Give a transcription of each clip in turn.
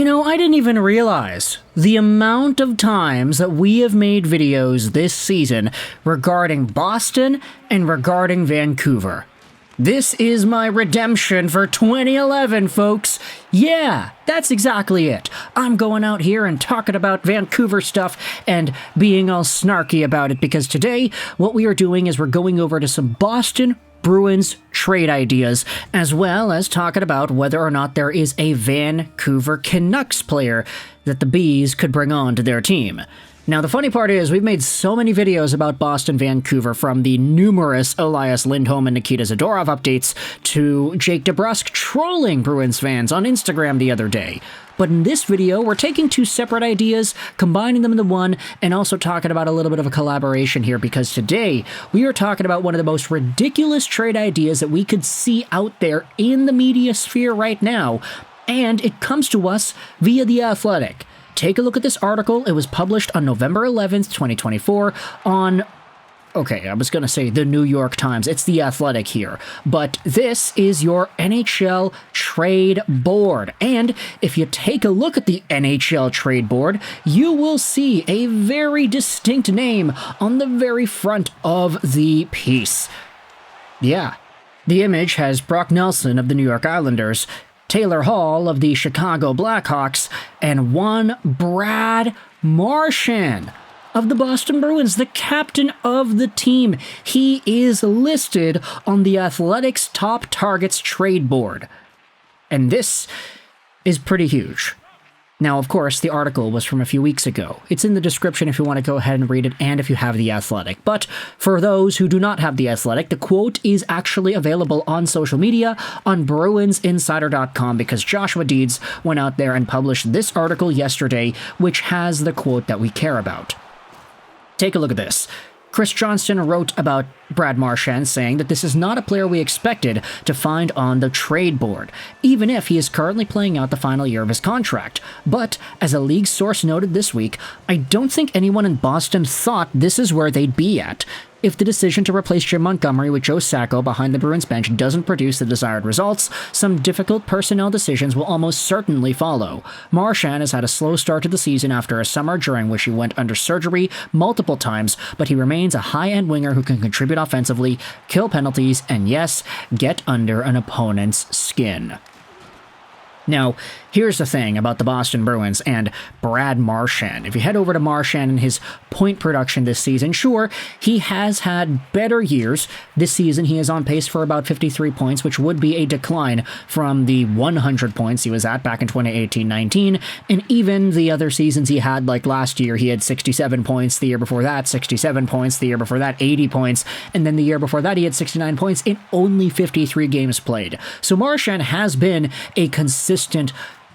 I didn't even realize the amount of times that we have made videos this season regarding Boston and regarding Vancouver. This is my redemption for 2011, folks. Yeah, that's exactly it. I'm going out here and talking about Vancouver stuff and being all snarky about it because today what we are doing is we're going over to some Boston Bruins trade ideas, as well as talking about whether or not there is a Vancouver Canucks player that the Bees could bring on to their team. Now, the funny part is we've made so many videos about Boston, Vancouver, from the numerous Elias Lindholm and Nikita Zadorov updates to Jake DeBrusk trolling Bruins fans on Instagram the other day. But in this video, we're taking two separate ideas, combining them into one, and also talking about a little bit of a collaboration here, because today we are talking about one of the most ridiculous trade ideas that we could see out there in the media sphere right now, and it comes to us via The Athletic. Take a look at this article. It was published on November 11th, 2024 on... Okay, I was going to say the New York Times. It's The Athletic here. But this is your NHL trade board. And if you take a look at the NHL trade board, you will see a very distinct name on the very front of the piece. Yeah, the image has Brock Nelson of the New York Islanders, Taylor Hall of the Chicago Blackhawks, and one Brad Marchand of the Boston Bruins, the captain of the team. He is listed on the Athletic's top targets trade board. And this is pretty huge. Now, of course, the article was from a few weeks ago. It's in the description if you want to go ahead and read it, and if you have The Athletic. But for those who do not have The Athletic, the quote is actually available on social media on BruinsInsider.com, because Joshua Deeds went out there and published this article yesterday, which has the quote that we care about. Take a look at this. Chris Johnston wrote about Brad Marchand, saying that this is not a player we expected to find on the trade board, even if he is currently playing out the final year of his contract. But, as a league source noted this week, I don't think anyone in Boston thought this is where they'd be at. If the decision to replace Jim Montgomery with Joe Sacco behind the Bruins bench doesn't produce the desired results, some difficult personnel decisions will almost certainly follow. Marchand has had a slow start to the season after a summer during which he went under surgery multiple times, but he remains a high-end winger who can contribute offensively, kill penalties, and yes, get under an opponent's skin. Now, here's the thing about the Boston Bruins and Brad Marchand. If you head over to Marchand and his point production this season, sure, he has had better years. This season, he is on pace for about 53 points, which would be a decline from the 100 points he was at back in 2018-19. And even the other seasons he had, like last year, he had 67 points. The year before that, 67 points. The year before that, 80 points. And then the year before that, he had 69 points in only 53 games played. So Marchand has been a consistent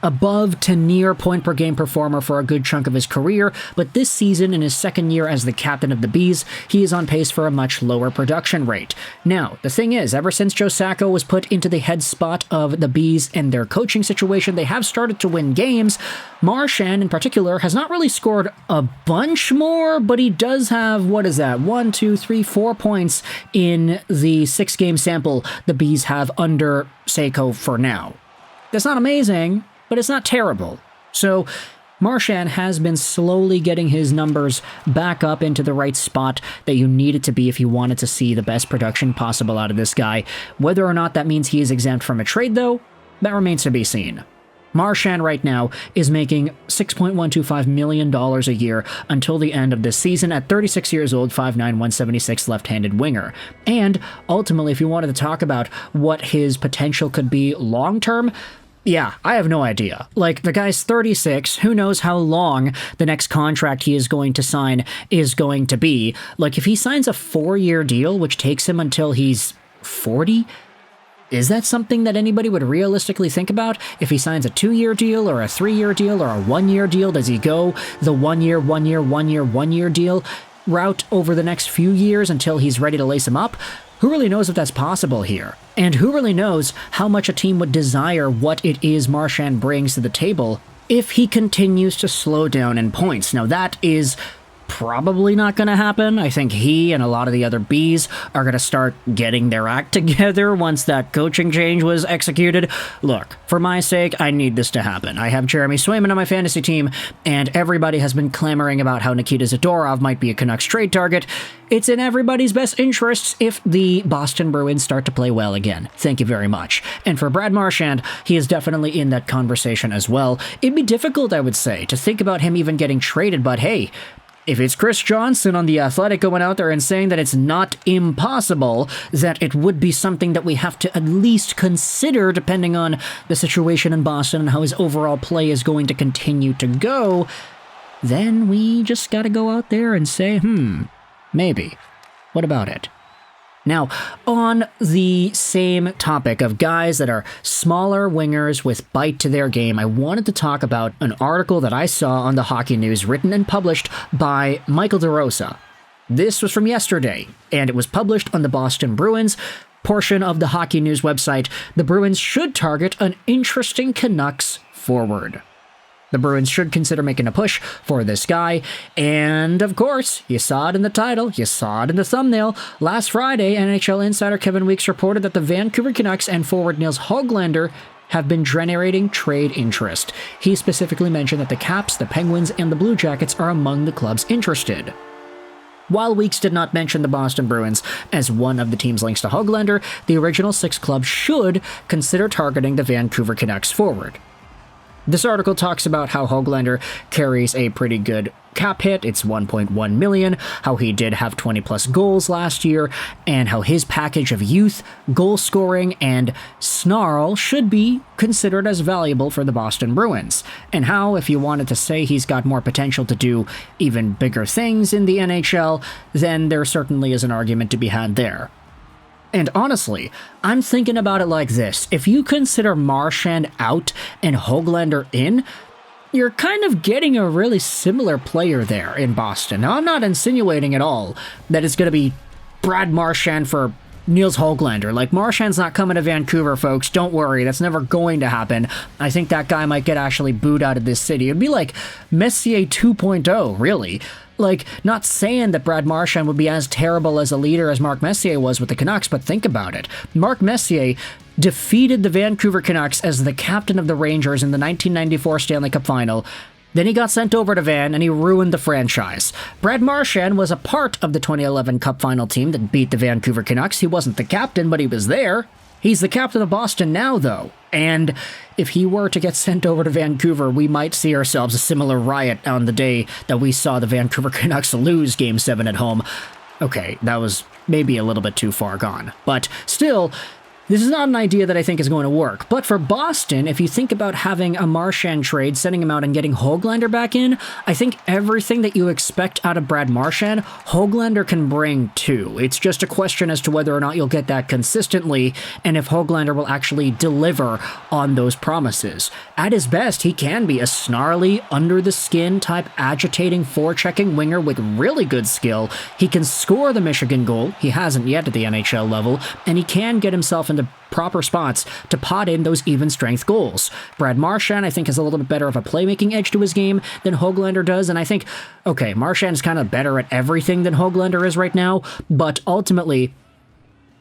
above to near point per game performer for a good chunk of his career, but this season, in his second year as the captain of the Bees, he is on pace for a much lower production rate. Now, the thing is, ever since Joe Sacco was put into the head spot of the Bees and their coaching situation, they have started to win games. Marchand, in particular, has not really scored a bunch more, but he does have, 4 points in the 6-game sample the Bees have under Sacco for now. That's not amazing, but it's not terrible. So Marchand has been slowly getting his numbers back up into the right spot that you need it to be if you wanted to see the best production possible out of this guy. Whether or not that means he is exempt from a trade, though, that remains to be seen. Marchand right now is making $6.125 million a year until the end of this season at 36 years old, 5'9", 176 left-handed winger. And ultimately, if you wanted to talk about what his potential could be long-term, yeah, I have no idea. Like, the guy's 36, who knows how long the next contract he is going to sign is going to be. Like, if he signs a 4-year deal, which takes him until he's 40, is that something that anybody would realistically think about? If he signs a 2-year deal or a 3-year deal or a 1-year deal, does he go the 1-year deal route over the next few years until he's ready to lace him up? Who really knows if that's possible here? And who really knows how much a team would desire what it is Marchand brings to the table if he continues to slow down in points? Now, that is probably not going to happen. I think he and a lot of the other Bs are going to start getting their act together once that coaching change was executed. Look, for my sake, I need this to happen. I have Jeremy Swayman on my fantasy team, and everybody has been clamoring about how Nikita Zadorov might be a Canucks trade target. It's in everybody's best interests if the Boston Bruins start to play well again. Thank you very much. And for Brad Marchand, he is definitely in that conversation as well. It'd be difficult, I would say, to think about him even getting traded, but hey, if it's Chris Johnson on The Athletic going out there and saying that it's not impossible, that it would be something that we have to at least consider depending on the situation in Boston and how his overall play is going to continue to go, then we just gotta go out there and say, maybe. What about it? Now, on the same topic of guys that are smaller wingers with bite to their game, I wanted to talk about an article that I saw on the Hockey News written and published by Michael DeRosa. This was from yesterday, and it was published on the Boston Bruins portion of the Hockey News website. The Bruins should target an interesting Canucks forward. The Bruins should consider making a push for this guy, and of course, you saw it in the title, you saw it in the thumbnail. Last Friday, NHL insider Kevin Weeks reported that the Vancouver Canucks and forward Nils Hoglander have been generating trade interest. He specifically mentioned that the Caps, the Penguins, and the Blue Jackets are among the clubs interested. While Weeks did not mention the Boston Bruins as one of the team's links to Hoglander, the original 6 clubs should consider targeting the Vancouver Canucks forward. This article talks about how Hoglander carries a pretty good cap hit. It's $1.1 million, how he did have 20-plus goals last year, and how his package of youth, goal scoring, and snarl should be considered as valuable for the Boston Bruins, and how, if you wanted to say he's got more potential to do even bigger things in the NHL, then there certainly is an argument to be had there. And honestly, I'm thinking about it like this. If you consider Marchand out and Hoglander in, you're kind of getting a really similar player there in Boston. Now, I'm not insinuating at all that it's going to be Brad Marchand for Nils Hoglander. Like, Marchand's not coming to Vancouver, folks. Don't worry. That's never going to happen. I think that guy might get actually booed out of this city. It'd be like Messier 2.0, really. Like, not saying that Brad Marchand would be as terrible as a leader as Mark Messier was with the Canucks, but think about it. Mark Messier defeated the Vancouver Canucks as the captain of the Rangers in the 1994 Stanley Cup Final. Then he got sent over to Van, and he ruined the franchise. Brad Marchand was a part of the 2011 Cup Final team that beat the Vancouver Canucks. He wasn't the captain, but he was there. He's the captain of Boston now, though. And if he were to get sent over to Vancouver, we might see ourselves a similar riot on the day that we saw the Vancouver Canucks lose Game 7 at home. Okay, that was maybe a little bit too far gone. But still, this is not an idea that I think is going to work. But for Boston, if you think about having a Marchand trade, sending him out and getting Hoglander back in, I think everything that you expect out of Brad Marchand, Hoglander can bring too. It's just a question as to whether or not you'll get that consistently, and if Hoglander will actually deliver on those promises. At his best, he can be a snarly, under-the-skin type agitating, forechecking winger with really good skill. He can score the Michigan goal. He hasn't yet at the NHL level, and he can get himself into proper spots to pot in those even strength goals. Brad Marchand, I think, has a little bit better of a playmaking edge to his game than Hoglander does, and I think, okay, Marchand is kind of better at everything than Hoglander is right now, but ultimately,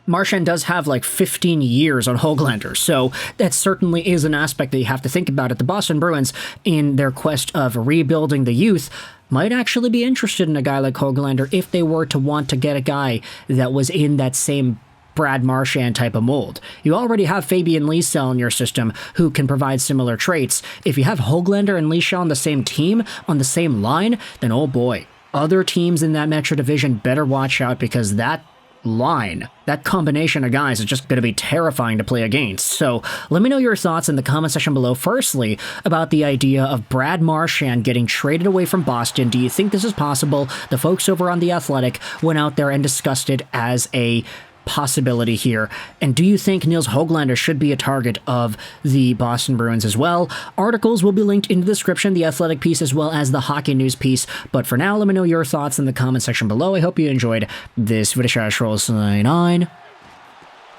Marchand does have like 15 years on Hoglander, so that certainly is an aspect that you have to think about. At the Boston Bruins, in their quest of rebuilding the youth, might actually be interested in a guy like Hoglander if they were to want to get a guy that was in that same Brad Marchand type of mold. You already have Fabian Lysell in your system who can provide similar traits. If you have Hoglander and Lysell on the same team, on the same line, then oh boy, other teams in that Metro Division better watch out, because that line, that combination of guys is just going to be terrifying to play against. So let me know your thoughts in the comment section below. Firstly, about the idea of Brad Marchand getting traded away from Boston. Do you think this is possible? The folks over on The Athletic went out there and discussed it as a possibility here. And do you think Nils Hoglander should be a target of the Boston Bruins as well? Articles will be linked in the description, the Athletic piece as well as the Hockey News piece. But for now, let me know your thoughts in the comment section below. I hope you enjoyed this video. Sign on,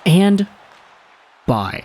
and bye.